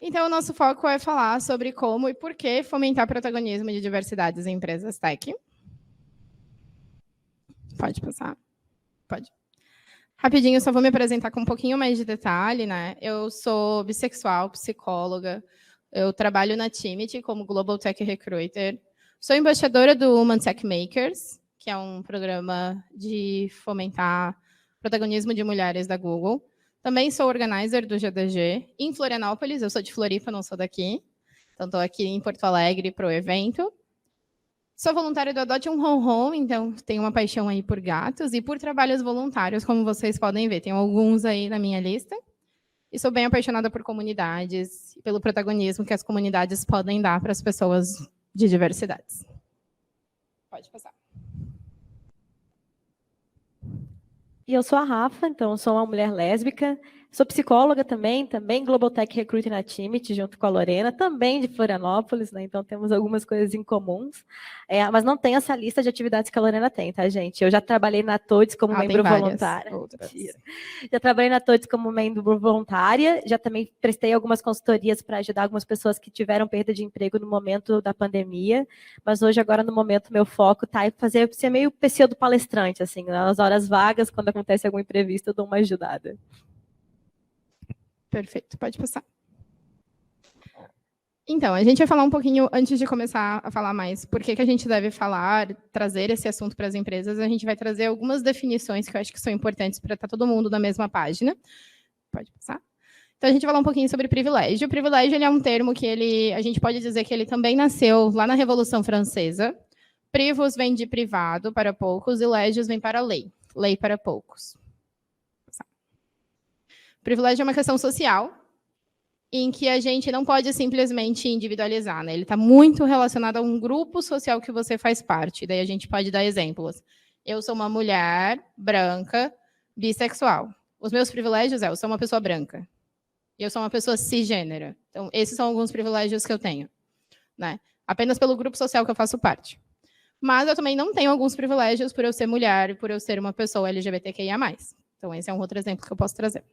Então, o nosso foco é falar sobre como e por que fomentar protagonismo de diversidades em empresas tech. Pode passar. Pode. Rapidinho, só vou me apresentar com um pouquinho mais de detalhe, né? Eu sou bissexual, psicóloga. Eu trabalho na Timity como Global Tech Recruiter. Sou embaixadora do Women Tech Makers, que é um programa de fomentar protagonismo de mulheres da Google. Também sou organizer do GDG em Florianópolis. Eu sou de Floripa, não sou daqui. Então, estou aqui em Porto Alegre para o evento. Sou voluntária do Adote um Ronron, então tenho uma paixão aí por gatos e por trabalhos voluntários, como vocês podem ver. Tenho alguns aí na minha lista. E sou bem apaixonada por comunidades e pelo protagonismo que as comunidades podem dar para as pessoas de diversidades. Pode passar. E eu sou a Rafa, então sou uma mulher lésbica, sou psicóloga também Global Tech Recruiter na Timity, junto com a Lorena, também de Florianópolis, né? Então temos algumas coisas em comuns, mas não tem essa lista de atividades que a Lorena tem, tá, gente? Eu já trabalhei na Todes como membro voluntária. Já trabalhei na Todes como membro voluntária, já também prestei algumas consultorias para ajudar algumas pessoas que tiveram perda de emprego no momento da pandemia, mas hoje, agora, no momento, meu foco está em ser meio pseudo palestrante, assim, nas horas vagas, quando acontece algum imprevisto, eu dou uma ajudada. Perfeito, pode passar. Então, a gente vai falar um pouquinho, antes de começar a falar mais, por que a gente deve falar, trazer esse assunto para as empresas, a gente vai trazer algumas definições que eu acho que são importantes para estar todo mundo na mesma página. Pode passar. Então, a gente vai falar um pouquinho sobre privilégio. O privilégio ele é um termo que a gente pode dizer que ele também nasceu lá na Revolução Francesa. Privos vem de privado para poucos e légios vem para lei. Lei para poucos. Privilégio é uma questão social, em que a gente não pode simplesmente individualizar, né? Ele está muito relacionado a um grupo social que você faz parte. Daí a gente pode dar exemplos. Eu sou uma mulher branca, bissexual. Os meus privilégios eu sou uma pessoa branca. E eu sou uma pessoa cisgênera. Então, esses são alguns privilégios que eu tenho, né? Apenas pelo grupo social que eu faço parte. Mas eu também não tenho alguns privilégios por eu ser mulher e por eu ser uma pessoa LGBTQIA+. Então, esse é um outro exemplo que eu posso trazer.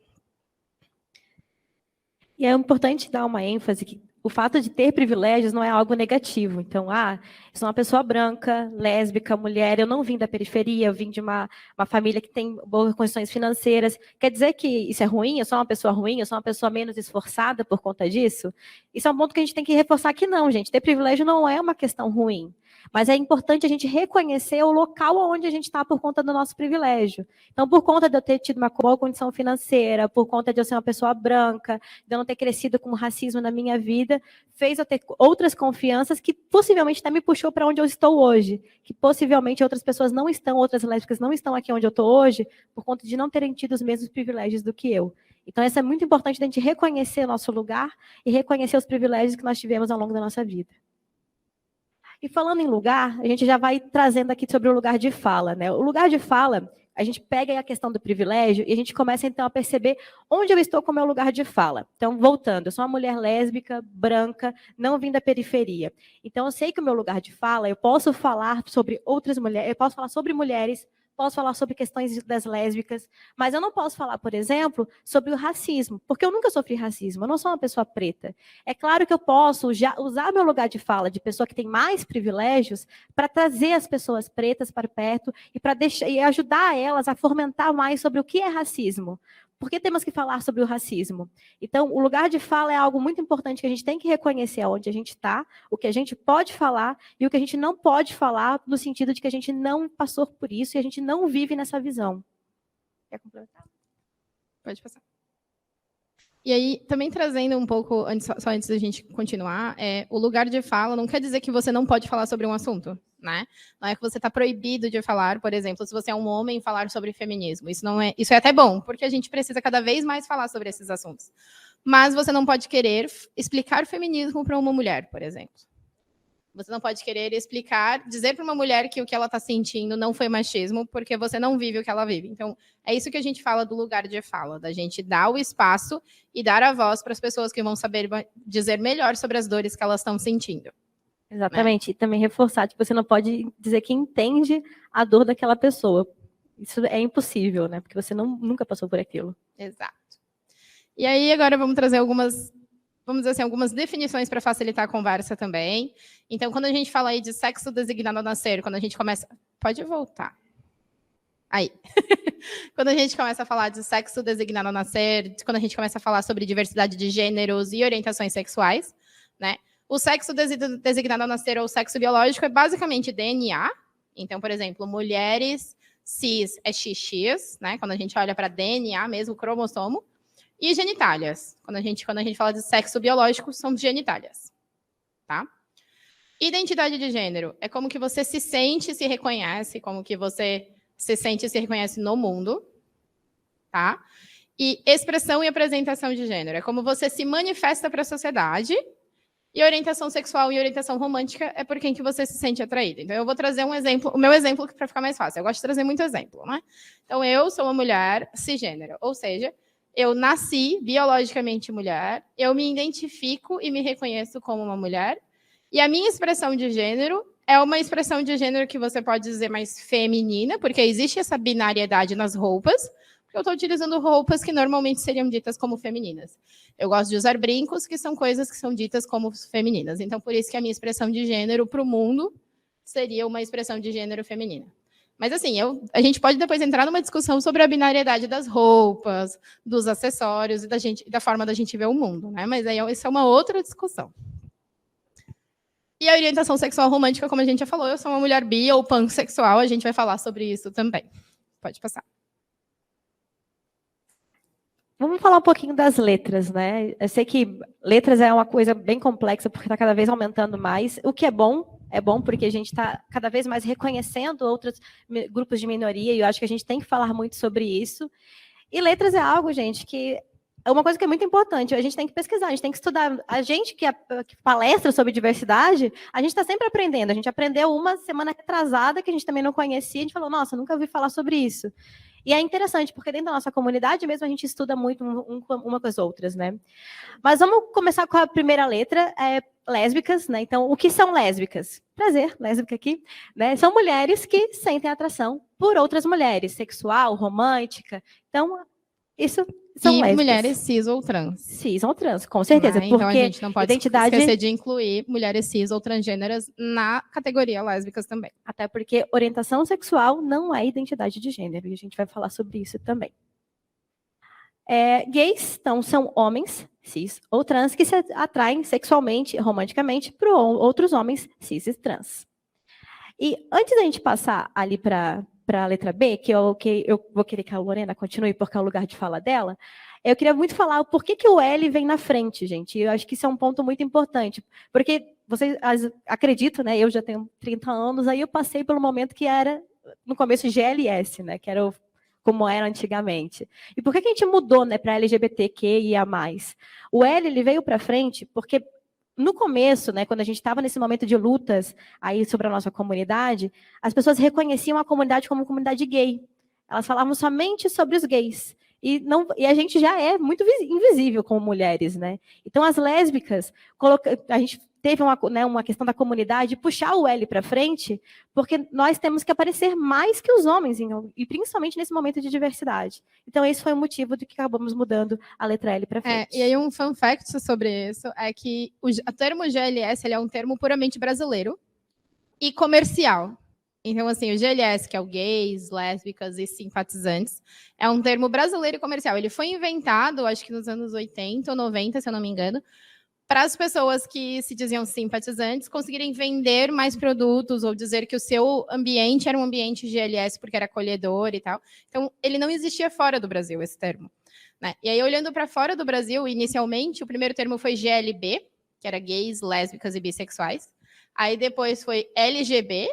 E é importante dar uma ênfase que o fato de ter privilégios não é algo negativo. Então, eu sou uma pessoa branca, lésbica, mulher, eu não vim da periferia, eu vim de uma família que tem boas condições financeiras. Quer dizer que isso é ruim? Eu sou uma pessoa ruim? Eu sou uma pessoa menos esforçada por conta disso? Isso é um ponto que a gente tem que reforçar que não, gente. Ter privilégio não é uma questão ruim. Mas é importante a gente reconhecer o local onde a gente está por conta do nosso privilégio. Então, por conta de eu ter tido uma boa condição financeira, por conta de eu ser uma pessoa branca, de eu não ter crescido com racismo na minha vida, fez eu ter outras confianças que possivelmente até me puxou para onde eu estou hoje. Que possivelmente outras pessoas não estão, outras lésbicas não estão aqui onde eu estou hoje, por conta de não terem tido os mesmos privilégios do que eu. Então, isso é muito importante a gente reconhecer o nosso lugar e reconhecer os privilégios que nós tivemos ao longo da nossa vida. E falando em lugar, a gente já vai trazendo aqui sobre o lugar de fala, né? O lugar de fala, a gente pega aí a questão do privilégio e a gente começa, então, a perceber onde eu estou com o meu lugar de fala. Então, voltando, eu sou uma mulher lésbica, branca, não vim da periferia. Então, eu sei que o meu lugar de fala, eu posso falar sobre outras mulheres, eu posso falar sobre mulheres, posso falar sobre questões das lésbicas, mas eu não posso falar, por exemplo, sobre o racismo, porque eu nunca sofri racismo, eu não sou uma pessoa preta. É claro que eu posso usar meu lugar de fala de pessoa que tem mais privilégios para trazer as pessoas pretas para perto e ajudar elas a fomentar mais sobre o que é racismo. Por que temos que falar sobre o racismo? Então, o lugar de fala é algo muito importante que a gente tem que reconhecer onde a gente está, o que a gente pode falar e o que a gente não pode falar, no sentido de que a gente não passou por isso e a gente não vive nessa visão. Quer complementar? Pode passar. E aí, também trazendo um pouco, só antes da gente continuar, o lugar de fala não quer dizer que você não pode falar sobre um assunto, né? Não é que você está proibido de falar, por exemplo, se você é um homem, falar sobre feminismo. Isso é até bom, porque a gente precisa cada vez mais falar sobre esses assuntos. Mas você não pode querer explicar feminismo para uma mulher, por exemplo. Você não pode querer dizer para uma mulher que o que ela está sentindo não foi machismo, porque você não vive o que ela vive. Então, é isso que a gente fala do lugar de fala, da gente dar o espaço e dar a voz para as pessoas que vão saber dizer melhor sobre as dores que elas estão sentindo. Exatamente. Né? E também reforçar que você não pode dizer que entende a dor daquela pessoa. Isso é impossível, né? Porque você nunca passou por aquilo. Exato. E aí, agora vamos trazer algumas vamos dizer assim, algumas definições para facilitar a conversa também. Então, quando a gente fala aí de sexo designado ao nascer, quando a gente começa... Pode voltar. Aí. Quando a gente começa a falar de sexo designado ao nascer, quando a gente começa a falar sobre diversidade de gêneros e orientações sexuais, né? O sexo designado ao nascer ou sexo biológico é basicamente DNA. Então, por exemplo, mulheres cis é XX, né? Quando a gente olha para DNA mesmo, cromossomo. E genitálias. Quando a gente fala de sexo biológico, são genitálias. Tá? Identidade de gênero é como que você se sente e se reconhece, como que você se sente e se reconhece no mundo. Tá? E expressão e apresentação de gênero é como você se manifesta para a sociedade. E orientação sexual e orientação romântica é por quem que você se sente atraído. Então, eu vou trazer um exemplo, o meu exemplo para ficar mais fácil. Eu gosto de trazer muito exemplo, né? Então, eu sou uma mulher cisgênero, ou seja, eu nasci biologicamente mulher, eu me identifico e me reconheço como uma mulher, e a minha expressão de gênero é uma expressão de gênero que você pode dizer mais feminina, porque existe essa binariedade nas roupas, porque eu estou utilizando roupas que normalmente seriam ditas como femininas. Eu gosto de usar brincos, que são coisas que são ditas como femininas. Então, por isso que a minha expressão de gênero para o mundo seria uma expressão de gênero feminina. Mas, assim, a gente pode depois entrar numa discussão sobre a binariedade das roupas, dos acessórios e da forma da gente ver o mundo, né? Mas aí isso é uma outra discussão. E a orientação sexual romântica, como a gente já falou, eu sou uma mulher bi ou pansexual, a gente vai falar sobre isso também. Pode passar. Vamos falar um pouquinho das letras, né? Eu sei que letras é uma coisa bem complexa, porque está cada vez aumentando mais, o que é bom porque a gente está cada vez mais reconhecendo outros grupos de minoria, e eu acho que a gente tem que falar muito sobre isso. E letras é algo, gente, que é uma coisa que é muito importante, a gente tem que pesquisar, a gente tem que estudar. A gente que palestra sobre diversidade, a gente está sempre aprendendo. A gente aprendeu uma semana atrasada, que a gente também não conhecia, a gente falou, nossa, nunca ouvi falar sobre isso. E é interessante, porque dentro da nossa comunidade mesmo a gente estuda muito uma com as outras, né? Mas vamos começar com a primeira letra, lésbicas, né? Então, o que são lésbicas? Prazer, lésbica aqui, né? São mulheres que sentem atração por outras mulheres, sexual, romântica. Então, isso são lésbicas. Mulheres cis ou trans. Cis ou trans, com certeza. Então, a gente não pode esquecer de incluir mulheres cis ou transgêneras na categoria lésbicas também. Até porque orientação sexual não é identidade de gênero, e a gente vai falar sobre isso também. Gays, então, são homens cis ou trans que se atraem sexualmente, romanticamente, por outros homens cis e trans. E antes da gente passar ali para a letra B, que eu vou querer que a Lorena continue, porque é o lugar de fala dela, eu queria muito falar por que o L vem na frente, gente. Eu acho que isso é um ponto muito importante, porque vocês acreditam, né? Eu já tenho 30 anos, aí eu passei pelo momento que era, no começo, GLS, né? Que era como era antigamente. E por que a gente mudou, né, para LGBTQIA+. O L ele veio para frente porque no começo, né, quando a gente estava nesse momento de lutas aí sobre a nossa comunidade, as pessoas reconheciam a comunidade como comunidade gay. Elas falavam somente sobre os gays. E a gente já é muito invisível como mulheres, né? Então, as lésbicas, a gente teve uma questão da comunidade puxar o L para frente, porque nós temos que aparecer mais que os homens, e principalmente nesse momento de diversidade. Então, esse foi o motivo de que acabamos mudando a letra L para frente. E aí, um fun fact sobre isso é que o termo GLS ele é um termo puramente brasileiro e comercial. Então, assim, o GLS, que é o gays, lésbicas e simpatizantes, é um termo brasileiro e comercial. Ele foi inventado, acho que nos anos 80 ou 90, se eu não me engano, para as pessoas que se diziam simpatizantes conseguirem vender mais produtos ou dizer que o seu ambiente era um ambiente GLS porque era acolhedor e tal. Então, ele não existia fora do Brasil, esse termo, né? E aí, olhando para fora do Brasil, inicialmente, o primeiro termo foi GLB, que era gays, lésbicas e bissexuais. Aí, depois foi LGB,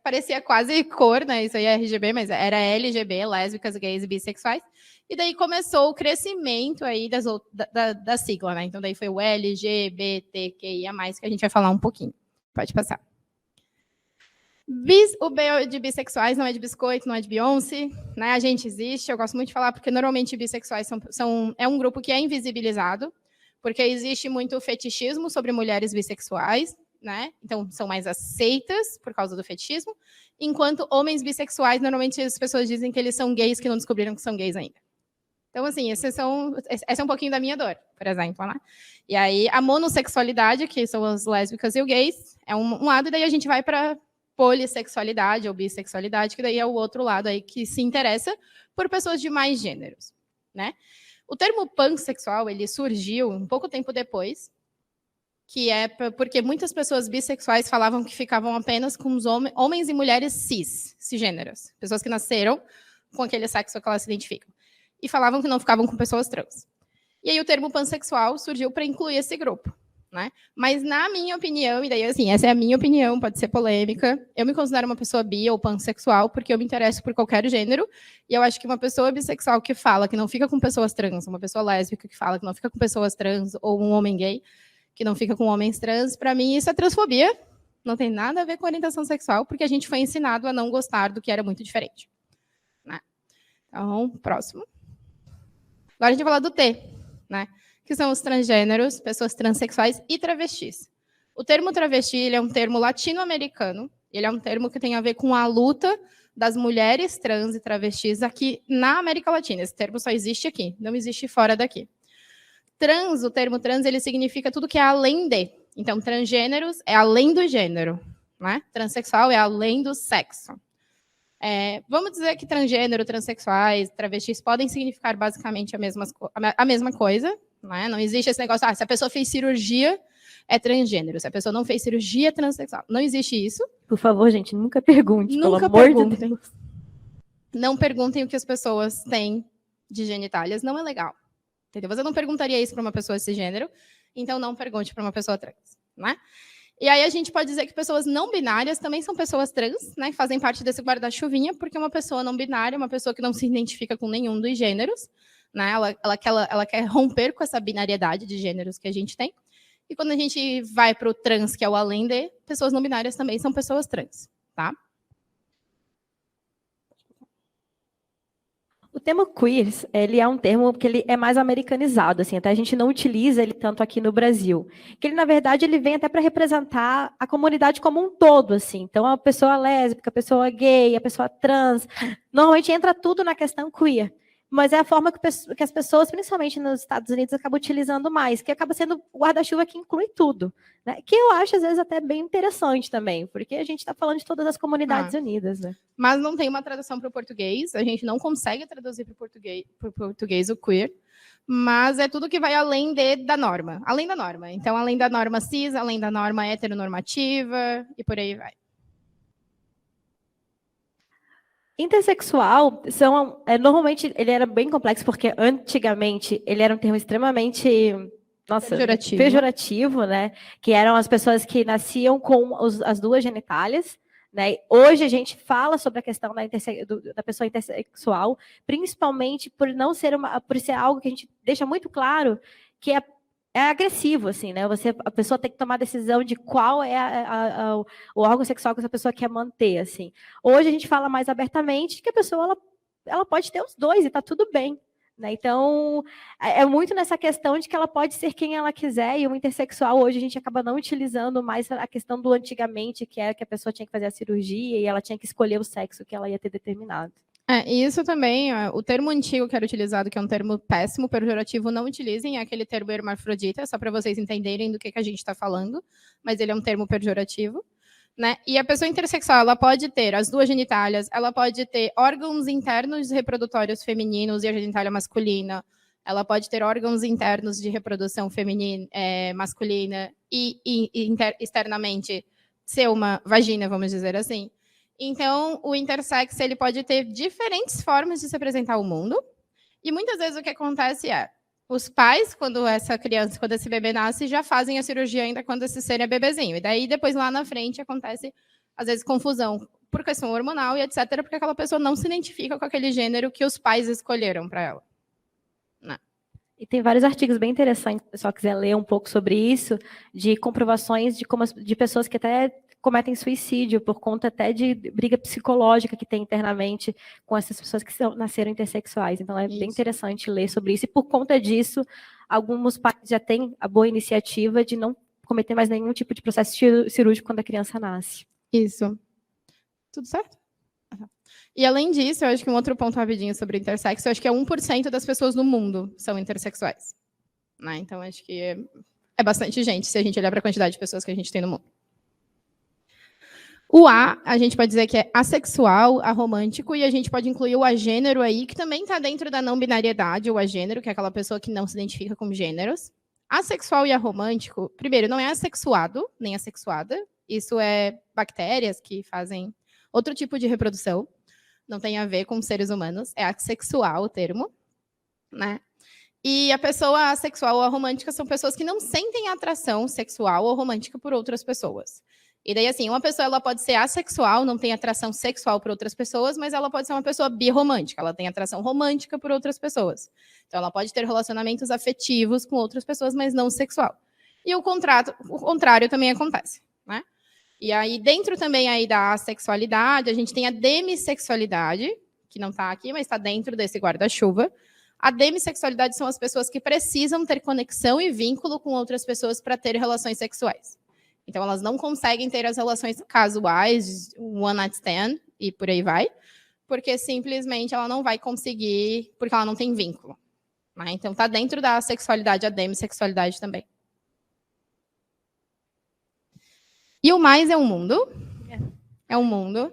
parecia quase cor, né? Isso aí é RGB, mas era LGB, lésbicas, gays e bissexuais. E daí começou o crescimento aí da sigla, né? Então daí foi o LGBTQIA+, que a gente vai falar um pouquinho. Pode passar. O B de bissexuais não é de biscoito, não é de Beyoncé, né? A gente existe, eu gosto muito de falar, porque normalmente bissexuais é um grupo que é invisibilizado, porque existe muito fetichismo sobre mulheres bissexuais, né? Então, são mais aceitas por causa do fetichismo, enquanto homens bissexuais, normalmente as pessoas dizem que eles são gays que não descobriram que são gays ainda. Então, assim, essa é um pouquinho da minha dor, por exemplo, né? E aí, a monossexualidade, que são as lésbicas e os gays, é um lado, e daí a gente vai para polissexualidade ou bissexualidade, que daí é o outro lado aí que se interessa por pessoas de mais gêneros, né? O termo pansexual, ele surgiu um pouco tempo depois, que é porque muitas pessoas bissexuais falavam que ficavam apenas com os homens e mulheres cisgêneros, pessoas que nasceram com aquele sexo que elas se identificam, e falavam que não ficavam com pessoas trans. E aí o termo pansexual surgiu para incluir esse grupo, né? Mas na minha opinião, e daí assim, essa é a minha opinião, pode ser polêmica, eu me considero uma pessoa bi ou pansexual porque eu me interesso por qualquer gênero, e eu acho que uma pessoa bissexual que fala que não fica com pessoas trans, uma pessoa lésbica que fala que não fica com pessoas trans, ou um homem gay que não fica com homens trans, para mim isso é transfobia, não tem nada a ver com orientação sexual, porque a gente foi ensinado a não gostar do que era muito diferente, né? Então, próximo. Agora a gente vai falar do T, né? Que são os transgêneros, pessoas transexuais e travestis. O termo travesti, ele é um termo latino-americano, ele é um termo que tem a ver com a luta das mulheres trans e travestis aqui na América Latina. Esse termo só existe aqui, não existe fora daqui. Trans, o termo trans, ele significa tudo que é além de. Então, transgêneros é além do gênero, né? Transsexual é além do sexo. Vamos dizer que transgênero, transexuais, travestis podem significar basicamente a mesma coisa, né? Não existe esse negócio, se a pessoa fez cirurgia, é transgênero. Se a pessoa não fez cirurgia, é transexual. Não existe isso. Por favor, gente, nunca pergunte, Nunca pelo amor de Deus. Não perguntem o que as pessoas têm de genitálias, não é legal. Entendeu? Você não perguntaria isso para uma pessoa cisgênero, então não pergunte para uma pessoa trans, né? E aí a gente pode dizer que pessoas não binárias também são pessoas trans, né? Fazem parte desse guarda-chuvinha, porque uma pessoa não binária é uma pessoa que não se identifica com nenhum dos gêneros, né? Ela quer romper com essa binariedade de gêneros que a gente tem. E quando a gente vai para o trans, que é o além de, pessoas não binárias também são pessoas trans, tá? O termo queer, ele é um termo que ele é mais americanizado, assim, até a gente não utiliza ele tanto aqui no Brasil. Que ele, na verdade, ele vem até para representar a comunidade como um todo, assim. Então, a pessoa lésbica, a pessoa gay, a pessoa trans, normalmente entra tudo na questão queer. Mas é a forma que as pessoas, principalmente nos Estados Unidos, acabam utilizando mais, que acaba sendo o guarda-chuva que inclui tudo. Né? Que eu acho, às vezes, até bem interessante também, porque a gente está falando de todas as comunidades unidas. Né? Mas não tem uma tradução para o português, a gente não consegue traduzir para o português o queer, mas é tudo que vai além da norma. Além da norma. Então, além da norma cis, além da norma heteronormativa, e por aí vai. Intersexual normalmente ele era bem complexo, porque antigamente ele era um termo extremamente pejorativo, né? Que eram as pessoas que nasciam com as duas genitálias. Né? Hoje a gente fala sobre a questão da pessoa intersexual, principalmente por não ser por ser algo que a gente deixa muito claro que é agressivo, assim, né? A pessoa tem que tomar a decisão de qual é o órgão sexual que essa pessoa quer manter, assim. Hoje a gente fala mais abertamente que a pessoa ela pode ter os dois e está tudo bem. Né? Então, é muito nessa questão de que ela pode ser quem ela quiser, e o intersexual hoje a gente acaba não utilizando mais a questão do antigamente, que é que a pessoa tinha que fazer a cirurgia e ela tinha que escolher o sexo que ela ia ter determinado. E isso também, o termo antigo que era utilizado, que é um termo péssimo, pejorativo, não utilizem, é aquele termo hermafrodita, só para vocês entenderem do que a gente está falando, mas ele é um termo pejorativo. Né? E a pessoa intersexual, ela pode ter as duas genitálias, ela pode ter órgãos internos reprodutórios femininos e a genitália masculina, ela pode ter órgãos internos de reprodução feminina, masculina e externamente ser uma vagina, vamos dizer assim. Então, o intersex, ele pode ter diferentes formas de se apresentar ao mundo, e muitas vezes o que acontece os pais, quando esse bebê nasce, já fazem a cirurgia ainda quando esse ser é bebezinho. E daí, depois, lá na frente, acontece, às vezes, confusão por questão hormonal e etc., porque aquela pessoa não se identifica com aquele gênero que os pais escolheram para ela. Não. E tem vários artigos bem interessantes, se o pessoal quiser ler um pouco sobre isso, de comprovações de pessoas que até cometem suicídio por conta até de briga psicológica que tem internamente com essas pessoas que nasceram intersexuais. Então, é bem interessante ler sobre isso. E, por conta disso, alguns pais já têm a boa iniciativa de não cometer mais nenhum tipo de processo cirúrgico quando a criança nasce. Isso. Tudo certo? E, além disso, eu acho que um outro ponto rapidinho sobre intersexo, eu acho que é 1% das pessoas no mundo são intersexuais. Né? Então, acho que é bastante gente, se a gente olhar para a quantidade de pessoas que a gente tem no mundo. O a gente pode dizer que é assexual, aromântico, e a gente pode incluir o agênero aí, que também está dentro da não binariedade, o agênero, que é aquela pessoa que não se identifica com gêneros. Assexual e aromântico, primeiro, não é assexuado, nem assexuada. Isso é bactérias que fazem outro tipo de reprodução. Não tem a ver com seres humanos. É assexual o termo. Né? E a pessoa assexual ou aromântica são pessoas que não sentem atração sexual ou romântica por outras pessoas. E daí, assim, uma pessoa ela pode ser assexual, não tem atração sexual por outras pessoas, mas ela pode ser uma pessoa birromântica, ela tem atração romântica por outras pessoas. Então, ela pode ter relacionamentos afetivos com outras pessoas, mas não sexual. E o contrário também acontece, né? E aí, dentro também aí da sexualidade, a gente tem a demissexualidade, que não está aqui, mas está dentro desse guarda-chuva. A demissexualidade são as pessoas que precisam ter conexão e vínculo com outras pessoas para ter relações sexuais. Então, elas não conseguem ter as relações casuais, one night stand, e por aí vai, porque simplesmente ela não vai conseguir, porque ela não tem vínculo. Né? Então, está dentro da sexualidade, a demissexualidade também. E o mais é um mundo. É um mundo.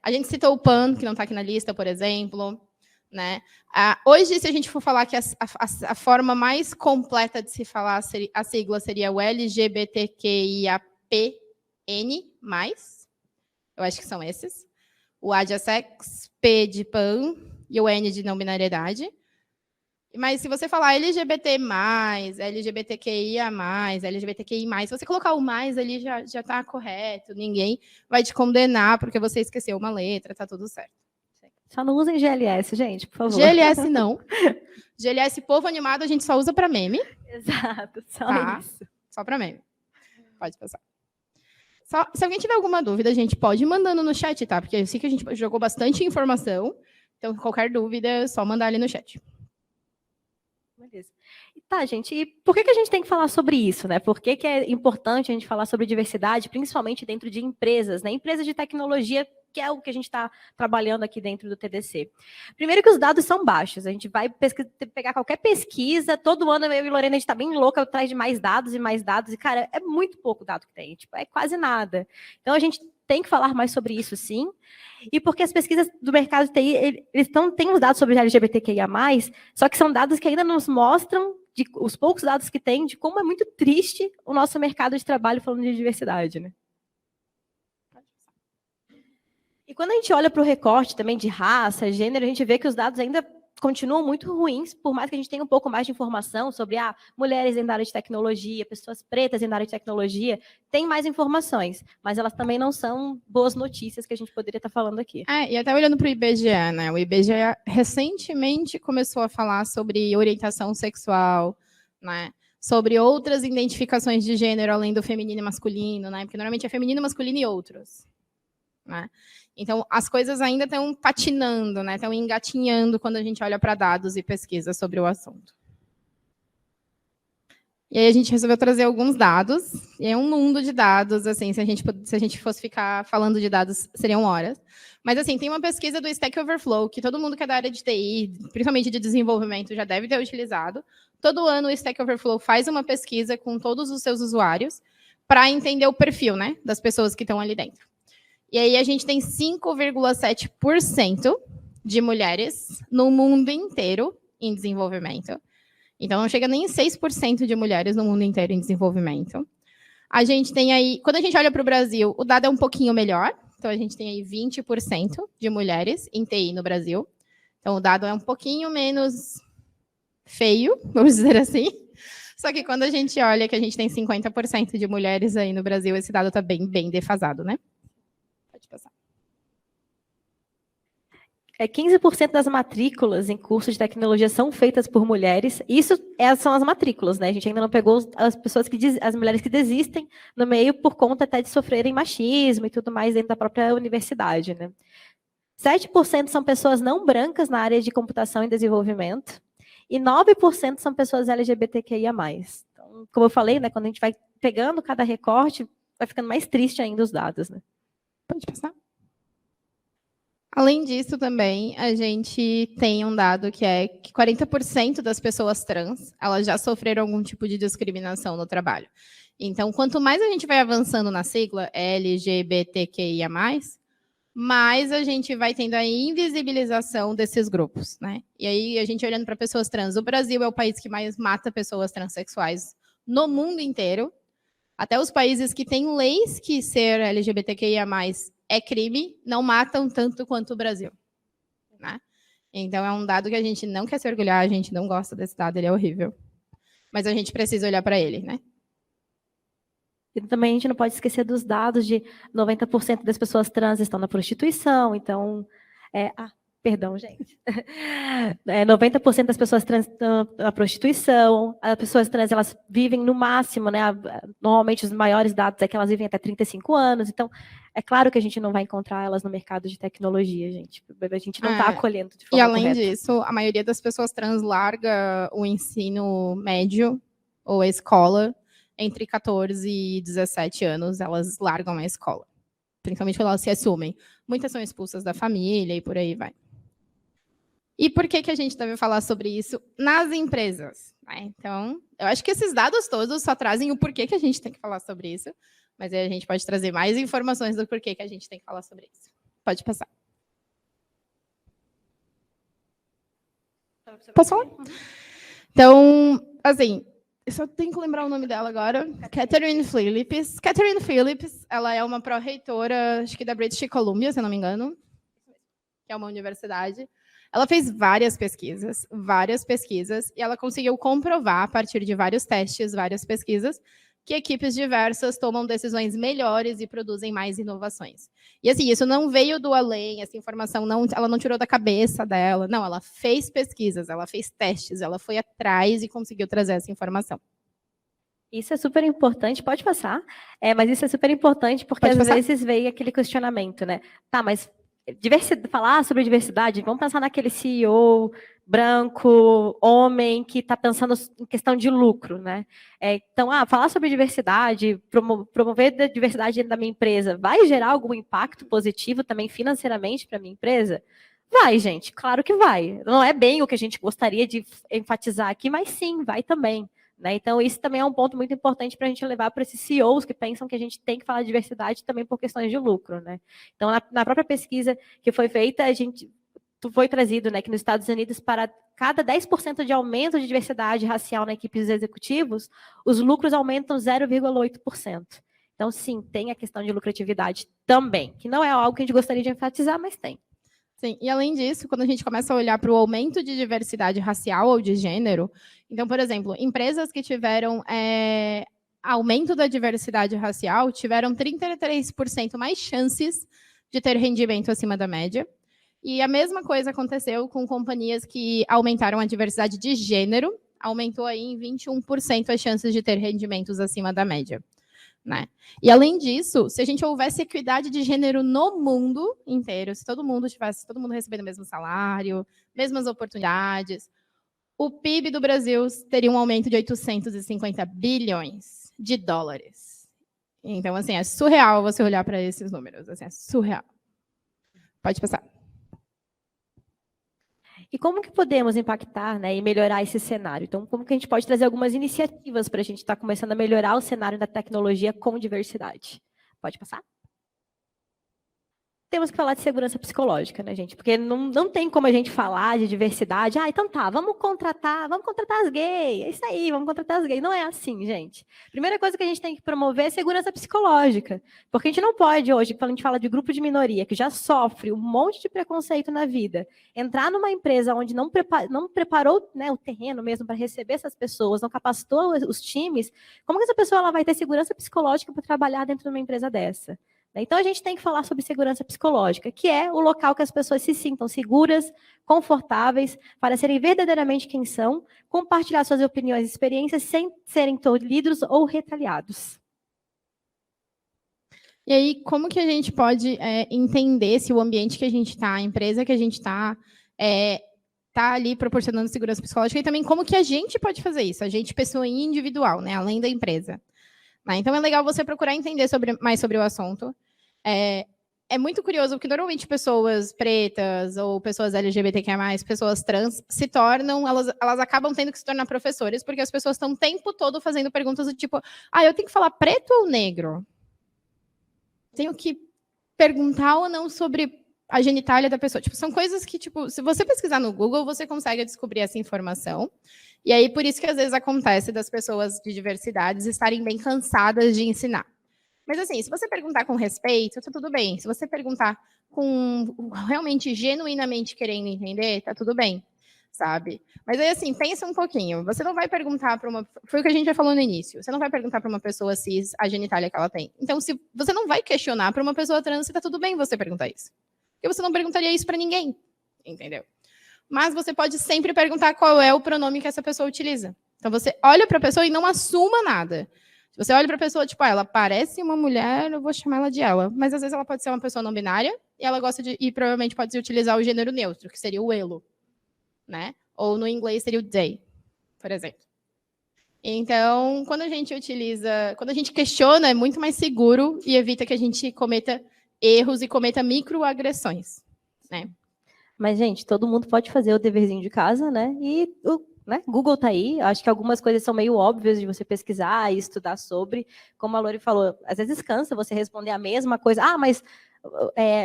A gente citou o PAN, que não está aqui na lista, por exemplo. Né? Hoje, se a gente for falar que a forma mais completa de se falar a sigla seria o LGBTQIAPN+, eu acho que são esses. O A de assex, P de pan e o N de não binariedade. Mas se você falar LGBT+, LGBTQIA+, LGBTQI+, se você colocar o mais ali já está correto, ninguém vai te condenar porque você esqueceu uma letra, está tudo certo. Só não usem GLS, gente, por favor. GLS não. GLS povo animado a gente só usa para meme. Exato, só isso. Só para meme. Pode passar. Se alguém tiver alguma dúvida, a gente pode ir mandando no chat, tá? Porque eu sei que a gente jogou bastante informação. Então, qualquer dúvida, é só mandar ali no chat. Beleza. Tá, gente, e por que a gente tem que falar sobre isso, né? Por que é importante a gente falar sobre diversidade, principalmente dentro de empresas, né? Empresas de tecnologia, que é o que a gente está trabalhando aqui dentro do TDC. Primeiro que os dados são baixos, a gente vai pegar qualquer pesquisa, todo ano eu e Lorena, a gente está bem louca atrás de mais dados, e, cara, é muito pouco dado que tem, tipo, é quase nada. Então, a gente tem que falar mais sobre isso, sim, e porque as pesquisas do mercado de TI, eles têm os dados sobre LGBTQIA+, só que são dados que ainda nos mostram, os poucos dados que tem, de como é muito triste o nosso mercado de trabalho falando de diversidade, né? E quando a gente olha para o recorte também de raça, gênero, a gente vê que os dados ainda continuam muito ruins, por mais que a gente tenha um pouco mais de informação sobre mulheres dentro da área de tecnologia, pessoas pretas dentro da área de tecnologia, tem mais informações, mas elas também não são boas notícias que a gente poderia estar falando aqui. E até olhando para o IBGE, né? O IBGE recentemente começou a falar sobre orientação sexual, né? Sobre outras identificações de gênero além do feminino e masculino, né? Porque normalmente é feminino, masculino e outros. Né? Então, as coisas ainda estão patinando, né? Estão engatinhando quando a gente olha para dados e pesquisa sobre o assunto. E aí a gente resolveu trazer alguns dados, e é um mundo de dados, assim, se a gente fosse ficar falando de dados, seriam horas. Mas, assim, tem uma pesquisa do Stack Overflow, que todo mundo que é da área de TI, principalmente de desenvolvimento, já deve ter utilizado. Todo ano o Stack Overflow faz uma pesquisa com todos os seus usuários para entender o perfil, né, das pessoas que estão ali dentro. E aí a gente tem 5,7% de mulheres no mundo inteiro em desenvolvimento. Então, não chega nem em 6% de mulheres no mundo inteiro em desenvolvimento. A gente tem aí, quando a gente olha para o Brasil, o dado é um pouquinho melhor. Então, a gente tem aí 20% de mulheres em TI no Brasil. Então, o dado é um pouquinho menos feio, vamos dizer assim. Só que quando a gente olha que a gente tem 50% de mulheres aí no Brasil, esse dado está bem, bem defasado, né? Pode passar. 15% das matrículas em cursos de tecnologia são feitas por mulheres. Isso são as matrículas, né? A gente ainda não pegou as mulheres que desistem no meio por conta até de sofrerem machismo e tudo mais dentro da própria universidade, né? 7% são pessoas não brancas na área de computação e desenvolvimento. E 9% são pessoas LGBTQIA+. Então, como eu falei, né? Quando a gente vai pegando cada recorte, vai ficando mais triste ainda os dados, né? Pode passar. Além disso, também, a gente tem um dado que é que 40% das pessoas trans, elas já sofreram algum tipo de discriminação no trabalho. Então, quanto mais a gente vai avançando na sigla LGBTQIA+, mais a gente vai tendo a invisibilização desses grupos, né? E aí, a gente olhando para pessoas trans, o Brasil é o país que mais mata pessoas transexuais no mundo inteiro. Até os países que têm leis que ser LGBTQIA+, é crime, não matam tanto quanto o Brasil, né? Então, é um dado que a gente não quer se orgulhar, a gente não gosta desse dado, ele é horrível. Mas a gente precisa olhar para ele, né? E também a gente não pode esquecer dos dados de 90% das pessoas trans estão na prostituição, então... perdão, gente. 90% das pessoas trans estão na prostituição, as pessoas trans, elas vivem no máximo, né? Normalmente os maiores dados é que elas vivem até 35 anos, então é claro que a gente não vai encontrar elas no mercado de tecnologia, gente. A gente não está acolhendo de forma correta. E além disso, a maioria das pessoas trans larga o ensino médio ou a escola entre 14 e 17 anos, elas largam a escola. Principalmente quando elas se assumem. Muitas são expulsas da família e por aí vai. E por que a gente deve falar sobre isso nas empresas? Então, eu acho que esses dados todos só trazem o porquê que a gente tem que falar sobre isso, mas aí a gente pode trazer mais informações do porquê que a gente tem que falar sobre isso. Pode passar. Posso falar? Então, assim, eu só tenho que lembrar o nome dela agora. Catherine Phillips. Catherine Phillips, ela é uma pró-reitora, acho que da British Columbia, se eu não me engano, que é uma universidade. Ela fez várias pesquisas, e ela conseguiu comprovar, a partir de vários testes, várias pesquisas, que equipes diversas tomam decisões melhores e produzem mais inovações. E assim, isso não veio do além, essa informação ela não tirou da cabeça dela, não, ela fez pesquisas, ela fez testes, ela foi atrás e conseguiu trazer essa informação. Isso é super importante, pode passar, mas isso é super importante porque às vezes veio aquele questionamento, né? Tá, mas falar sobre diversidade, vamos pensar naquele CEO branco, homem, que está pensando em questão de lucro, né? Então, falar sobre diversidade, promover a diversidade dentro da minha empresa, vai gerar algum impacto positivo também financeiramente para a minha empresa? Vai, gente, claro que vai. Não é bem o que a gente gostaria de enfatizar aqui, mas sim, vai também. Né? Então, isso também é um ponto muito importante para a gente levar para esses CEOs que pensam que a gente tem que falar de diversidade também por questões de lucro. Né? Então, na própria pesquisa que foi feita, a gente foi trazido, né, que nos Estados Unidos, para cada 10% de aumento de diversidade racial na equipe dos executivos, os lucros aumentam 0,8%. Então, sim, tem a questão de lucratividade também, que não é algo que a gente gostaria de enfatizar, mas tem. Sim, e além disso, quando a gente começa a olhar para o aumento de diversidade racial ou de gênero, então, por exemplo, empresas que tiveram aumento da diversidade racial tiveram 33% mais chances de ter rendimento acima da média. E a mesma coisa aconteceu com companhias que aumentaram a diversidade de gênero, aumentou aí em 21% as chances de ter rendimentos acima da média. Né? E além disso, se a gente houvesse equidade de gênero no mundo inteiro, se todo mundo recebendo o mesmo salário, mesmas oportunidades, o PIB do Brasil teria um aumento de 850 bilhões de dólares. Então, assim, é surreal você olhar para esses números, assim, é surreal. Pode passar. E como que podemos impactar, né, e melhorar esse cenário? Então, como que a gente pode trazer algumas iniciativas para a gente estar começando a melhorar o cenário da tecnologia com diversidade? Pode passar? Temos que falar de segurança psicológica, né, gente? Porque não tem como a gente falar de diversidade. Então tá, vamos contratar as gays. É isso aí, vamos contratar as gays. Não é assim, gente. Primeira coisa que a gente tem que promover é segurança psicológica. Porque a gente não pode hoje, quando a gente fala de grupo de minoria, que já sofre um monte de preconceito na vida, entrar numa empresa onde não preparou, né, o terreno mesmo para receber essas pessoas, não capacitou os times, como que essa pessoa ela vai ter segurança psicológica para trabalhar dentro de uma empresa dessa? Então, a gente tem que falar sobre segurança psicológica, que é o local que as pessoas se sintam seguras, confortáveis, para serem verdadeiramente quem são, compartilhar suas opiniões e experiências sem serem tolhidos ou retaliados. E aí, como que a gente pode entender se o ambiente que a gente está, a empresa que a gente está ali proporcionando segurança psicológica e também como que a gente pode fazer isso, a gente, pessoa individual, né, além da empresa. Então, é legal você procurar entender mais sobre o assunto. É é muito curioso, porque normalmente pessoas pretas ou pessoas LGBTQIA+, pessoas trans, se tornam, elas acabam tendo que se tornar professores, porque as pessoas estão o tempo todo fazendo perguntas do tipo, eu tenho que falar preto ou negro? Tenho que perguntar ou não sobre a genitália da pessoa. Tipo, são coisas que, tipo, se você pesquisar no Google, você consegue descobrir essa informação. E aí, por isso que às vezes acontece das pessoas de diversidades estarem bem cansadas de ensinar. Mas assim, se você perguntar com respeito, tá tudo bem. Se você perguntar com realmente, genuinamente querendo entender, tá tudo bem, sabe? Mas aí assim, pensa um pouquinho. Você não vai perguntar para uma... Foi o que a gente já falou no início. Você não vai perguntar para uma pessoa cis a genitália que ela tem. Então, se você não vai questionar para uma pessoa trans se tá tudo bem você perguntar isso. Porque você não perguntaria isso para ninguém, entendeu? Mas você pode sempre perguntar qual é o pronome que essa pessoa utiliza. Então, você olha para a pessoa e não assuma nada. Se você olha para a pessoa, tipo, ela parece uma mulher, eu vou chamar ela de ela. Mas, às vezes, ela pode ser uma pessoa não binária e ela gosta de... E provavelmente pode utilizar o gênero neutro, que seria o elo, né? Ou, no inglês, seria o they, por exemplo. Então, quando a gente utiliza... Quando a gente questiona, é muito mais seguro e evita que a gente cometa erros e cometa microagressões, né? Mas, gente, todo mundo pode fazer o deverzinho de casa, né? E né? Google tá aí, acho que algumas coisas são meio óbvias de você pesquisar e estudar sobre. Como a Lori falou, às vezes cansa você responder a mesma coisa. Mas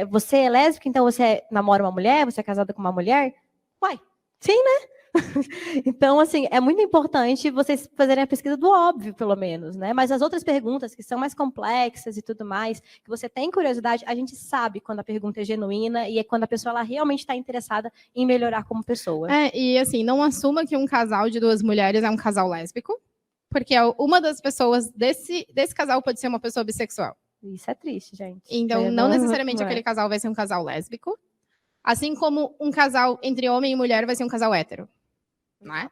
você é lésbica, então você namora uma mulher, você é casada com uma mulher? Uai, sim, né? Então, assim, é muito importante vocês fazerem a pesquisa do óbvio, pelo menos, né? Mas as outras perguntas, que são mais complexas e tudo mais, que você tem curiosidade, a gente sabe quando a pergunta é genuína e é quando a pessoa ela realmente está interessada em melhorar como pessoa. E assim, não assuma que um casal de duas mulheres é um casal lésbico, porque uma das pessoas desse casal pode ser uma pessoa bissexual. Isso é triste, gente. Então, não necessariamente aquele casal vai ser um casal lésbico, assim como um casal entre homem e mulher vai ser um casal hétero. Né?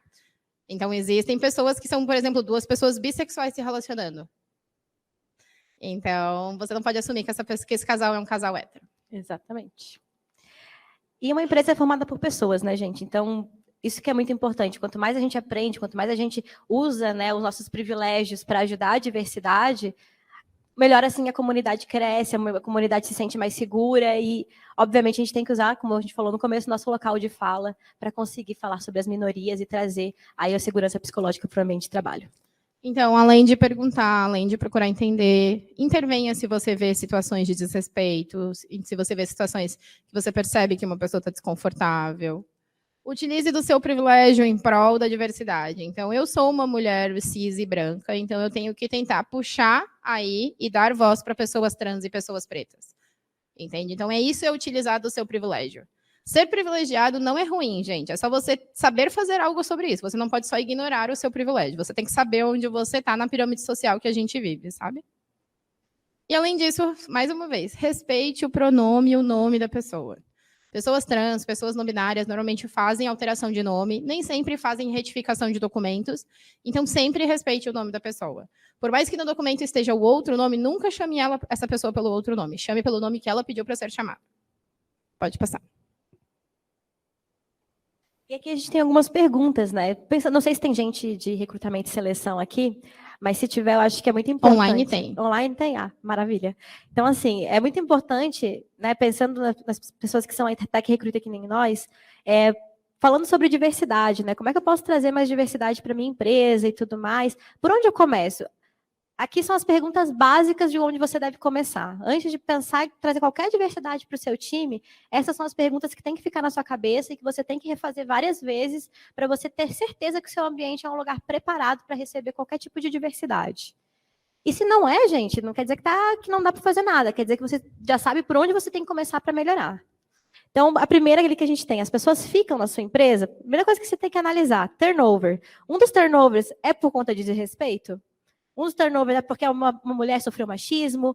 Então, existem pessoas que são, por exemplo, duas pessoas bissexuais se relacionando. Então, você não pode assumir que esse casal é um casal hétero. Exatamente. E uma empresa é formada por pessoas, né, gente? Então, isso que é muito importante. Quanto mais a gente aprende, quanto mais a gente usa, né, os nossos privilégios para ajudar a diversidade, melhor assim a comunidade cresce, a comunidade se sente mais segura e, obviamente, a gente tem que usar, como a gente falou no começo, nosso local de fala para conseguir falar sobre as minorias e trazer aí a segurança psicológica para o ambiente de trabalho. Então, além de perguntar, além de procurar entender, intervenha se você vê situações de desrespeito, se você vê situações que você percebe que uma pessoa está desconfortável. Utilize do seu privilégio em prol da diversidade. Então, eu sou uma mulher cis e branca, então eu tenho que tentar puxar aí e dar voz para pessoas trans e pessoas pretas. Entende? Então, isso é utilizar do seu privilégio. Ser privilegiado não é ruim, gente. É só você saber fazer algo sobre isso. Você não pode só ignorar o seu privilégio. Você tem que saber onde você está na pirâmide social que a gente vive, sabe? E, além disso, mais uma vez, respeite o pronome e o nome da pessoa. Pessoas trans, pessoas não binárias, normalmente fazem alteração de nome, nem sempre fazem retificação de documentos, então sempre respeite o nome da pessoa. Por mais que no documento esteja o outro nome, nunca chame essa pessoa pelo outro nome, chame pelo nome que ela pediu para ser chamada. Pode passar. E aqui a gente tem algumas perguntas, né? Não sei se tem gente de recrutamento e seleção aqui, mas se tiver, eu acho que é muito importante. Online tem. Online tem, maravilha. Então, assim, é muito importante, né, pensando nas pessoas que são tech recruiter que nem nós, falando sobre diversidade, né? Como é que eu posso trazer mais diversidade para minha empresa e tudo mais? Por onde eu começo? Aqui são as perguntas básicas de onde você deve começar. Antes de pensar em trazer qualquer diversidade para o seu time, essas são as perguntas que tem que ficar na sua cabeça e que você tem que refazer várias vezes para você ter certeza que o seu ambiente é um lugar preparado para receber qualquer tipo de diversidade. E se não é, gente, não quer dizer que não dá para fazer nada, quer dizer que você já sabe por onde você tem que começar para melhorar. Então, a primeira ali que a gente tem, as pessoas ficam na sua empresa, a primeira coisa que você tem que analisar, turnover. Um dos turnovers é por conta de desrespeito? Um dos turnovers é porque uma mulher sofreu machismo,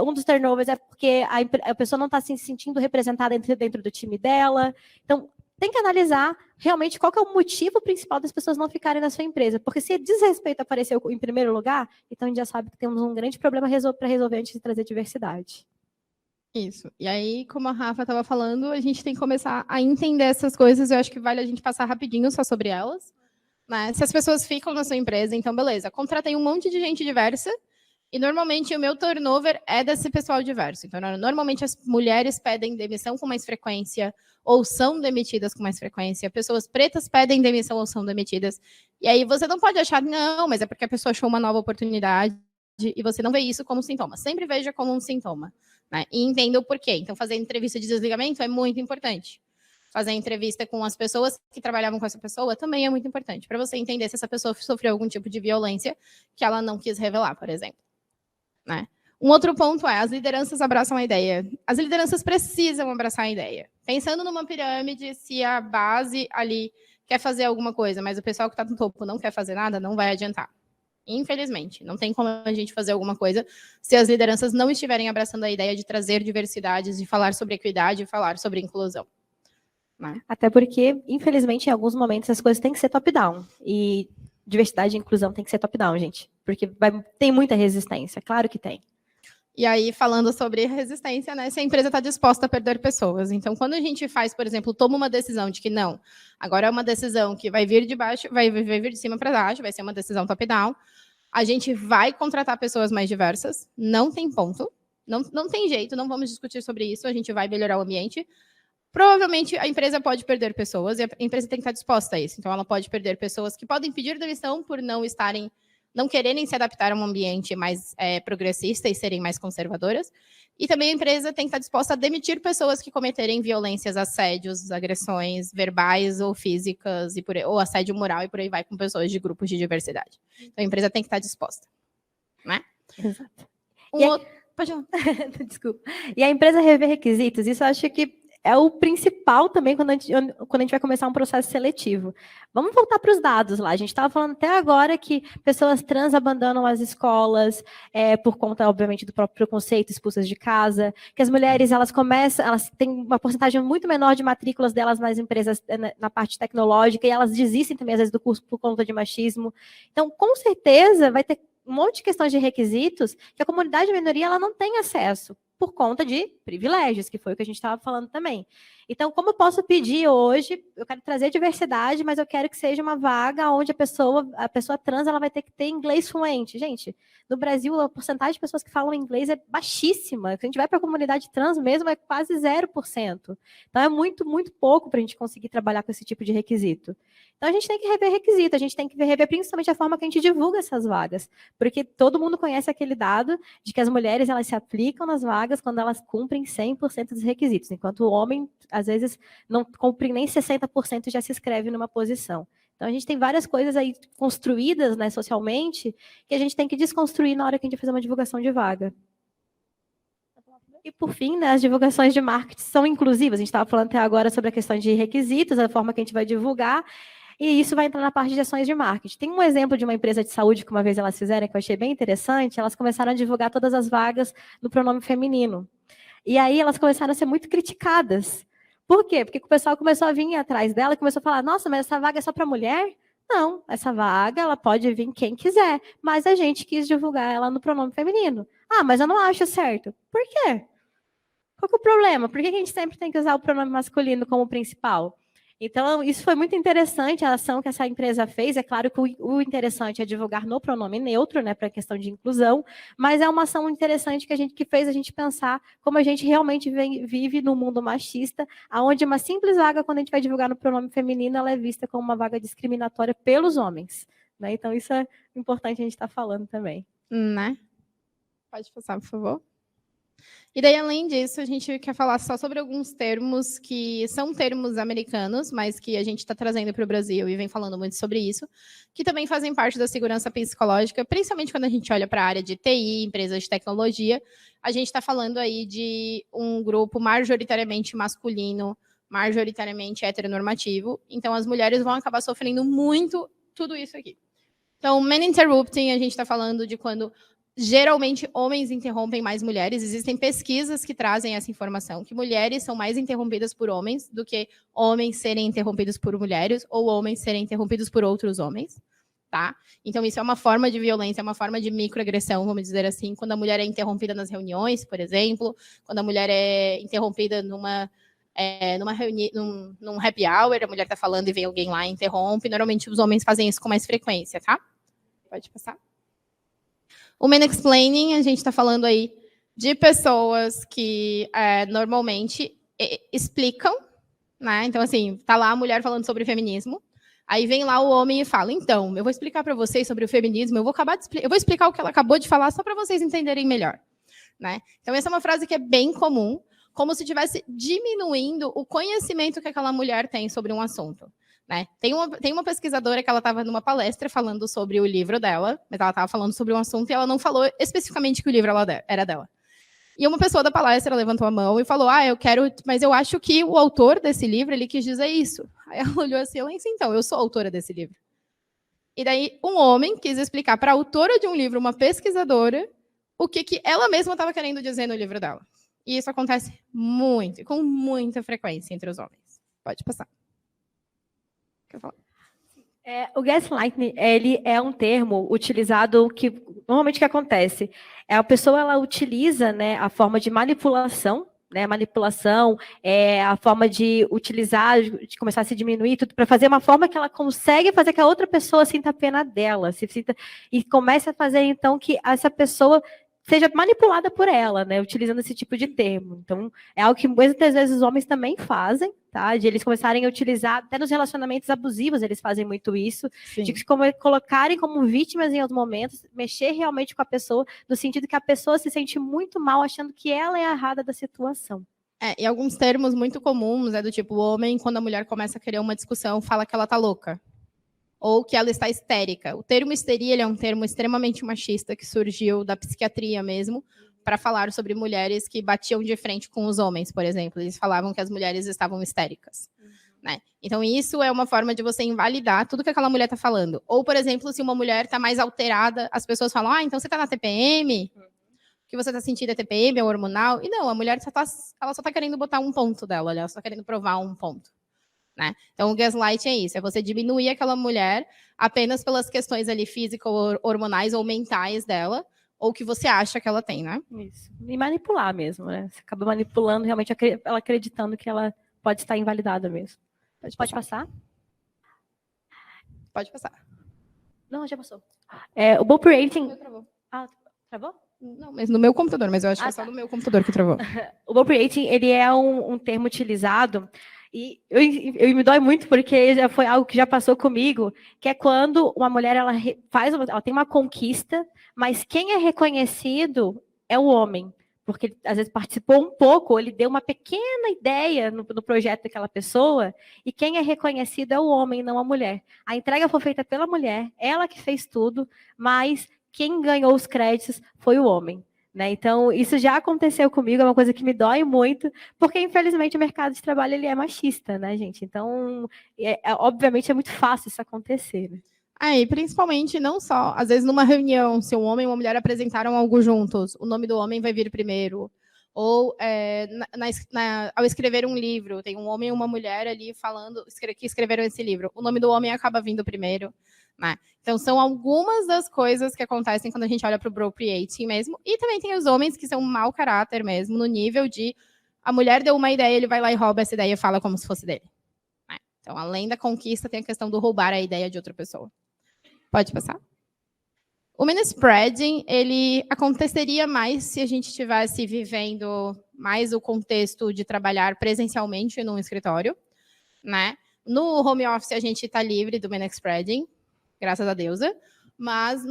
um dos turnovers é porque a pessoa não está se sentindo representada dentro do time dela. Então, tem que analisar realmente qual que é o motivo principal das pessoas não ficarem na sua empresa. Porque se desrespeito apareceu em primeiro lugar, então a gente já sabe que temos um grande problema para resolver antes de trazer diversidade. Isso. E aí, como a Rafa estava falando, a gente tem que começar a entender essas coisas. Eu acho que vale a gente passar rapidinho só sobre elas. Né? Se as pessoas ficam na sua empresa, então beleza, contratei um monte de gente diversa, E, normalmente, o meu turnover é desse pessoal diverso. Então, normalmente, as mulheres pedem demissão com mais frequência ou são demitidas com mais frequência. Pessoas pretas pedem demissão ou são demitidas. E aí, você não pode achar, não, mas é porque a pessoa achou uma nova oportunidade e você não vê isso como sintoma. Sempre veja como um sintoma, né? E entenda o porquê. Então, fazer entrevista de desligamento é muito importante. Fazer entrevista com as pessoas que trabalhavam com essa pessoa também é muito importante, para você entender se essa pessoa sofreu algum tipo de violência que ela não quis revelar, por exemplo. Né? Um outro ponto é, as lideranças abraçam a ideia. As lideranças precisam abraçar a ideia. Pensando numa pirâmide, se a base ali quer fazer alguma coisa, mas o pessoal que está no topo não quer fazer nada, não vai adiantar. Infelizmente, não tem como a gente fazer alguma coisa se as lideranças não estiverem abraçando a ideia de trazer diversidades, de falar sobre equidade, de falar sobre inclusão. Né? Até porque, infelizmente, em alguns momentos as coisas têm que ser top-down. E diversidade e inclusão tem que ser top-down, gente. Porque tem muita resistência, claro que tem. E aí, falando sobre resistência, né, se a empresa está disposta a perder pessoas. Então, quando a gente faz, por exemplo, toma uma decisão de que não, agora é uma decisão que vai vir de baixo, vai vir de cima para baixo, vai ser uma decisão top-down, a gente vai contratar pessoas mais diversas, não tem ponto, não tem jeito, não vamos discutir sobre isso, a gente vai melhorar o ambiente. Provavelmente a empresa pode perder pessoas e a empresa tem que estar disposta a isso. Então, ela pode perder pessoas que podem pedir demissão por não quererem se adaptar a um ambiente mais progressista e serem mais conservadoras. E também a empresa tem que estar disposta a demitir pessoas que cometerem violências, assédios, agressões verbais ou físicas, ou assédio moral e por aí vai com pessoas de grupos de diversidade. Então, a empresa tem que estar disposta. Né? Exato. Pode falar. Desculpa. E a empresa rever requisitos, isso eu acho que é o principal também quando a gente vai começar um processo seletivo. Vamos voltar para os dados lá. A gente estava falando até agora que pessoas trans abandonam as escolas por conta, obviamente, do próprio preconceito, expulsas de casa, que as mulheres elas têm uma porcentagem muito menor de matrículas delas nas empresas, na parte tecnológica, e elas desistem também, às vezes, do curso por conta de machismo. Então, com certeza, vai ter um monte de questões de requisitos que a comunidade minoria ela não tem acesso, por conta de privilégios, que foi o que a gente estava falando também. Então, como eu posso pedir hoje, eu quero trazer diversidade, mas eu quero que seja uma vaga onde a pessoa trans ela vai ter que ter inglês fluente. Gente, no Brasil, a porcentagem de pessoas que falam inglês é baixíssima. Se a gente vai para a comunidade trans mesmo, é quase 0%. Então, é muito, muito pouco para a gente conseguir trabalhar com esse tipo de requisito. Então, a gente tem que rever requisito, a gente tem que rever principalmente a forma que a gente divulga essas vagas, porque todo mundo conhece aquele dado de que as mulheres elas se aplicam nas vagas quando elas cumprem 100% dos requisitos, enquanto o homem, às vezes, não cumpre nem 60% e já se inscreve numa posição. Então, a gente tem várias coisas aí construídas, né, socialmente, que a gente tem que desconstruir na hora que a gente fazer uma divulgação de vaga. E, por fim, né, as divulgações de marketing são inclusivas. A gente estava falando até agora sobre a questão de requisitos, a forma que a gente vai divulgar, e isso vai entrar na parte de ações de marketing. Tem um exemplo de uma empresa de saúde que uma vez elas fizeram, que eu achei bem interessante. Elas começaram a divulgar todas as vagas no pronome feminino. E aí elas começaram a ser muito criticadas. Por quê? Porque o pessoal começou a vir atrás dela e começou a falar, nossa, mas essa vaga é só para mulher? Não, essa vaga ela pode vir quem quiser, mas a gente quis divulgar ela no pronome feminino. Ah, mas eu não acho certo. Por quê? Qual que é o problema? Por que a gente sempre tem que usar o pronome masculino como principal? Então, isso foi muito interessante, a ação que essa empresa fez. É claro que o interessante é divulgar no pronome neutro, né, para a questão de inclusão, mas é uma ação interessante que fez a gente pensar como a gente realmente vive num mundo machista, onde uma simples vaga, quando a gente vai divulgar no pronome feminino, ela é vista como uma vaga discriminatória pelos homens. Né? Então, isso é importante a gente estar falando também. Né? Pode passar, por favor. E daí, além disso, a gente quer falar só sobre alguns termos que são termos americanos, mas que a gente está trazendo para o Brasil e vem falando muito sobre isso, que também fazem parte da segurança psicológica, principalmente quando a gente olha para a área de TI, empresas de tecnologia. A gente está falando aí de um grupo majoritariamente masculino, majoritariamente heteronormativo. Então, as mulheres vão acabar sofrendo muito tudo isso aqui. Então, man interrupting, a gente está falando de quando geralmente homens interrompem mais mulheres. Existem pesquisas que trazem essa informação, que mulheres são mais interrompidas por homens do que homens serem interrompidos por mulheres ou homens serem interrompidos por outros homens. Tá? Então, isso é uma forma de violência, é uma forma de microagressão, vamos dizer assim, quando a mulher é interrompida nas reuniões, por exemplo, quando a mulher é interrompida num happy hour, a mulher está falando e vem alguém lá e interrompe. Normalmente, os homens fazem isso com mais frequência, tá? Pode passar. O mansplaining, a gente está falando aí de pessoas que normalmente explicam, né? Então, assim, tá lá a mulher falando sobre feminismo, aí vem lá o homem e fala, então, eu vou explicar para vocês sobre o feminismo, eu vou explicar o que ela acabou de falar só para vocês entenderem melhor, né? Então, essa é uma frase que é bem comum, como se estivesse diminuindo o conhecimento que aquela mulher tem sobre um assunto. Né? Tem uma pesquisadora que ela estava numa palestra falando sobre o livro dela, mas ela estava falando sobre um assunto e ela não falou especificamente que o livro era dela. E uma pessoa da palestra levantou a mão e falou, eu quero, mas eu acho que o autor desse livro, ele quis dizer isso. Aí ela olhou assim, ela disse, então, eu sou autora desse livro. E daí um homem quis explicar para a autora de um livro, uma pesquisadora, o que ela mesma estava querendo dizer no livro dela. E isso acontece muito, e com muita frequência entre os homens. Pode passar. O gaslighting, ele é um termo utilizado que normalmente o que acontece é a pessoa ela utiliza, né, a forma de manipulação, né, manipulação é a forma de utilizar, de começar a se diminuir tudo para fazer uma forma que ela consegue fazer que a outra pessoa sinta a pena dela, e comece a fazer então que essa pessoa seja manipulada por ela, né, utilizando esse tipo de termo. Então, é algo que muitas vezes os homens também fazem, tá? De eles começarem a utilizar, até nos relacionamentos abusivos, eles fazem muito isso, Sim. de colocarem como vítimas em alguns momentos, mexer realmente com a pessoa, no sentido que a pessoa se sente muito mal, achando que ela é a errada da situação. E alguns termos muito comuns é do tipo, o homem, quando a mulher começa a querer uma discussão, fala que ela tá louca. Ou que ela está histérica. O termo histeria ele é um termo extremamente machista que surgiu da psiquiatria mesmo, para falar sobre mulheres que batiam de frente com os homens, por exemplo. Eles falavam que as mulheres estavam histéricas. Né? Então, isso é uma forma de você invalidar tudo que aquela mulher está falando. Ou, por exemplo, se uma mulher está mais alterada, as pessoas falam, então você está na TPM? O que você está sentindo é TPM, é hormonal? E não, a mulher ela só está querendo botar um ponto dela, ela só está querendo provar um ponto. Né? Então, o gaslight é isso, é você diminuir aquela mulher apenas pelas questões ali físico-hormonais ou mentais dela, ou que você acha que ela tem, né? Isso. E manipular mesmo, né? Você acaba manipulando, realmente, ela acreditando que ela pode estar invalidada mesmo. Pode passar? Pode passar. Não, já passou. O Bope Rating... Travou. Travou? Não, mas no meu computador, mas eu acho que é só no meu computador que travou. O Bope Rating, ele é um termo utilizado, e eu me dói muito porque já foi algo que já passou comigo, que é quando uma mulher ela tem uma conquista, mas quem é reconhecido é o homem, porque ele, às vezes, participou um pouco, ele deu uma pequena ideia no projeto daquela pessoa, e quem é reconhecido é o homem, não a mulher. A entrega foi feita pela mulher, ela que fez tudo, mas quem ganhou os créditos foi o homem. Né? Então, isso já aconteceu comigo, é uma coisa que me dói muito, porque, infelizmente, o mercado de trabalho ele é machista, né, gente? Então, obviamente, é muito fácil isso acontecer. Né? E principalmente, não só, às vezes, numa reunião, se um homem e uma mulher apresentaram algo juntos, o nome do homem vai vir primeiro. Ou, ao escrever um livro, tem um homem e uma mulher ali falando que escreveram esse livro, o nome do homem acaba vindo primeiro. Né? Então, são algumas das coisas que acontecem quando a gente olha para o appropriating mesmo. E também tem os homens que são mau caráter mesmo, no nível de a mulher deu uma ideia, ele vai lá e rouba essa ideia e fala como se fosse dele. Né? Então, além da conquista, tem a questão do roubar a ideia de outra pessoa. Pode passar? O manspreading, ele aconteceria mais se a gente estivesse vivendo mais o contexto de trabalhar presencialmente num escritório. Né? No home office, a gente está livre do manspreading, graças a deusa, mas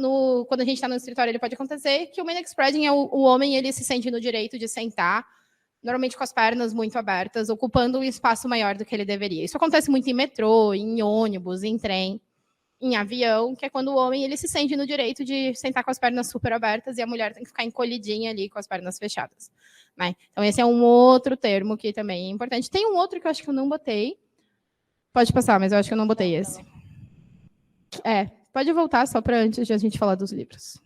quando a gente está no escritório, ele pode acontecer que o manspreading é o homem, ele se sente no direito de sentar, normalmente com as pernas muito abertas, ocupando um espaço maior do que ele deveria. Isso acontece muito em metrô, em ônibus, em trem, em avião, que é quando o homem ele se sente no direito de sentar com as pernas super abertas e a mulher tem que ficar encolhidinha ali com as pernas fechadas. Né? Então, esse é um outro termo que também é importante. Tem um outro que eu acho que eu não botei. Pode passar, mas eu acho que eu não botei esse. Pode voltar só para antes de a gente falar dos livros.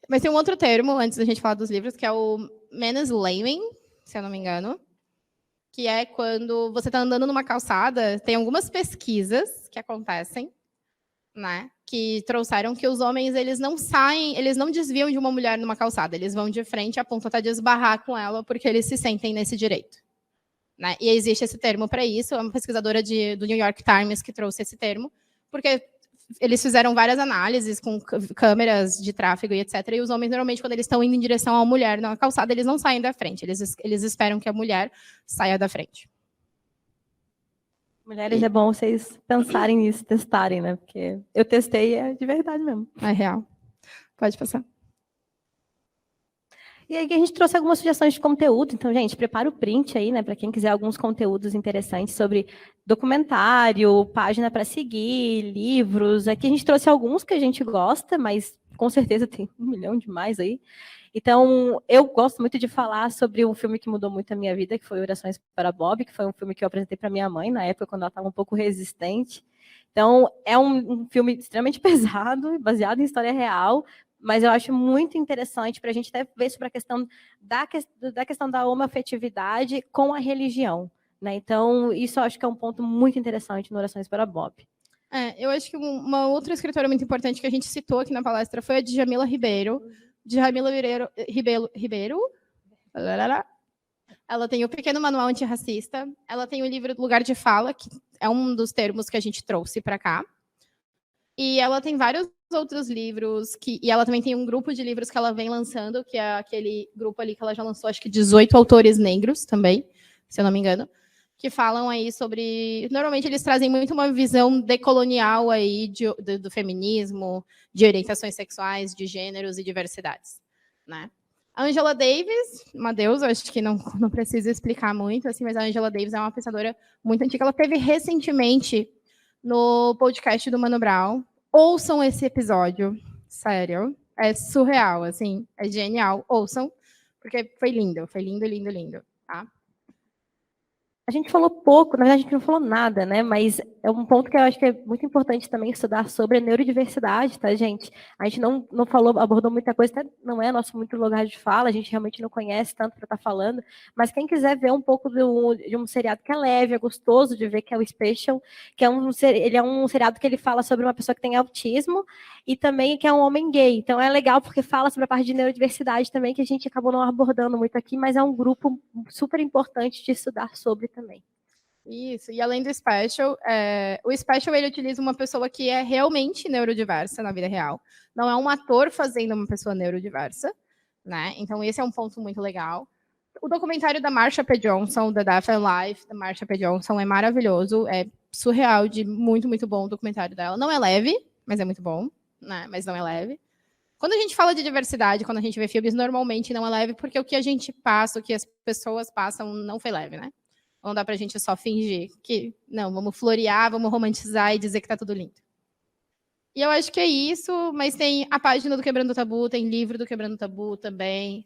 Vai ter um outro termo, antes da gente falar dos livros, que é o mansplaining, se eu não me engano, que é quando você está andando numa calçada, tem algumas pesquisas que acontecem, né, que trouxeram que os homens eles não desviam de uma mulher numa calçada, eles vão de frente a ponto até de esbarrar com ela, porque eles se sentem nesse direito. Né? E existe esse termo para isso, é uma pesquisadora do New York Times que trouxe esse termo, porque eles fizeram várias análises com câmeras de tráfego e etc. E os homens, normalmente, quando eles estão indo em direção à mulher na calçada, eles não saem da frente. Eles esperam que a mulher saia da frente. Mulheres, é bom vocês pensarem nisso, testarem, né? Porque eu testei e é de verdade mesmo. É real. Pode passar. E aí a gente trouxe algumas sugestões de conteúdo. Então, gente, prepara o print aí, né? Para quem quiser alguns conteúdos interessantes sobre documentário, página para seguir, livros. Aqui a gente trouxe alguns que a gente gosta, mas com certeza tem 1 milhão de mais aí. Então, eu gosto muito de falar sobre um filme que mudou muito a minha vida, que foi Orações para Bob, que foi um filme que eu apresentei para minha mãe, na época, quando ela estava um pouco resistente. Então, é um filme extremamente pesado, baseado em história real, mas eu acho muito interessante para a gente até ver sobre a questão da homoafetividade com a religião. Né? Então, isso eu acho que é um ponto muito interessante no Orações para Bob. Eu acho que uma outra escritora muito importante que a gente citou aqui na palestra foi a Djamila Ribeiro. Djamila Ribeiro. Ela tem o Pequeno Manual Antirracista. Ela tem o livro Lugar de Fala, que é um dos termos que a gente trouxe para cá. E ela tem vários outros livros, e ela também tem um grupo de livros que ela vem lançando, que é aquele grupo ali que ela já lançou, acho que 18 autores negros também, se eu não me engano, que falam aí sobre... Normalmente eles trazem muito uma visão decolonial aí do feminismo, de orientações sexuais, de gêneros e diversidades, né? A Angela Davis, uma deusa, acho que não preciso explicar muito, assim, mas a Angela Davis é uma pensadora muito antiga. Ela teve recentemente no podcast do Mano Brown. Ouçam esse episódio, sério, é surreal, assim, é genial, ouçam, porque foi lindo, tá? A gente falou pouco, na verdade a gente não falou nada, né? Mas é um ponto que eu acho que é muito importante também estudar sobre a neurodiversidade, tá, gente? A gente não abordou muita coisa, até não é nosso muito lugar de fala, a gente realmente não conhece tanto para estar falando, mas quem quiser ver um pouco de um seriado que é leve, é gostoso de ver, que é o Special, que ele é um seriado que ele fala sobre uma pessoa que tem autismo e também que é um homem gay. Então é legal porque fala sobre a parte de neurodiversidade também, que a gente acabou não abordando muito aqui, mas é um grupo super importante de estudar sobre também. Isso, e além do Special, o Special ele utiliza uma pessoa que é realmente neurodiversa na vida real. Não é um ator fazendo uma pessoa neurodiversa, né? Então esse é um ponto muito legal. O documentário da Marsha P. Johnson, The Death and Life, da Marsha P. Johnson, é maravilhoso, é surreal, de muito, muito bom o documentário dela. Não é leve, mas é muito bom, né? Mas não é leve. Quando a gente fala de diversidade, quando a gente vê filmes, normalmente não é leve, porque o que a gente passa, o que as pessoas passam, não foi leve, né? Não dá pra gente só fingir que, não, vamos florear, vamos romantizar e dizer que tá tudo lindo. E eu acho que é isso, mas tem a página do Quebrando o Tabu, tem livro do Quebrando o Tabu também.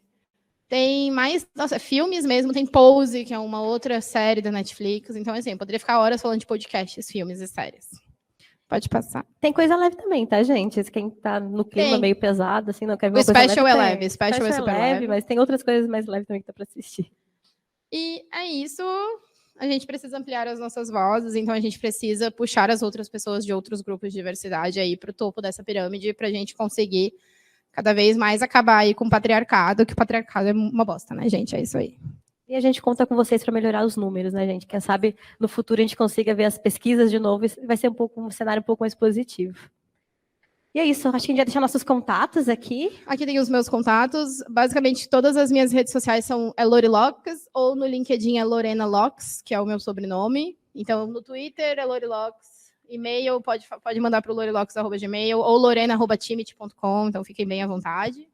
Tem mais, filmes mesmo, tem Pose, que é uma outra série da Netflix. Então, assim, eu poderia ficar horas falando de podcasts, filmes e séries. Pode passar. Tem coisa leve também, tá, gente? Quem tá no clima meio pesado, assim, não quer ver uma coisa leve. O Special é leve, o Special é super leve. Mas tem outras coisas mais leves também que dá pra assistir. E é isso. A gente precisa ampliar as nossas vozes, então a gente precisa puxar as outras pessoas de outros grupos de diversidade aí para o topo dessa pirâmide para a gente conseguir cada vez mais acabar aí com o patriarcado, que o patriarcado é uma bosta, né, gente? É isso aí. E a gente conta com vocês para melhorar os números, né, gente? Quem sabe no futuro a gente consiga ver as pesquisas de novo e vai ser um cenário um pouco mais positivo. E é isso, acho que a gente vai deixar nossos contatos aqui. Aqui tem os meus contatos. Basicamente, todas as minhas redes sociais são Lorilocks, ou no LinkedIn é Lorena Locks, que é o meu sobrenome. Então, no Twitter é Lorilocks. E-mail pode mandar para o lorilocks@gmail ou lorena@timit.com, então fiquem bem à vontade.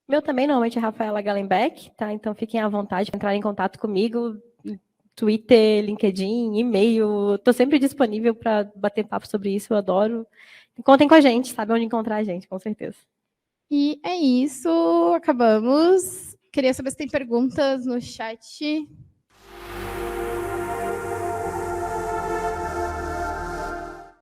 Meu também, normalmente, é Rafaela Gallenbeck, tá? Então fiquem à vontade para entrar em contato comigo. Twitter, LinkedIn, e-mail, estou sempre disponível para bater papo sobre isso, eu adoro. Contem com a gente, sabe onde encontrar a gente, com certeza. E é isso, acabamos. Queria saber se tem perguntas no chat.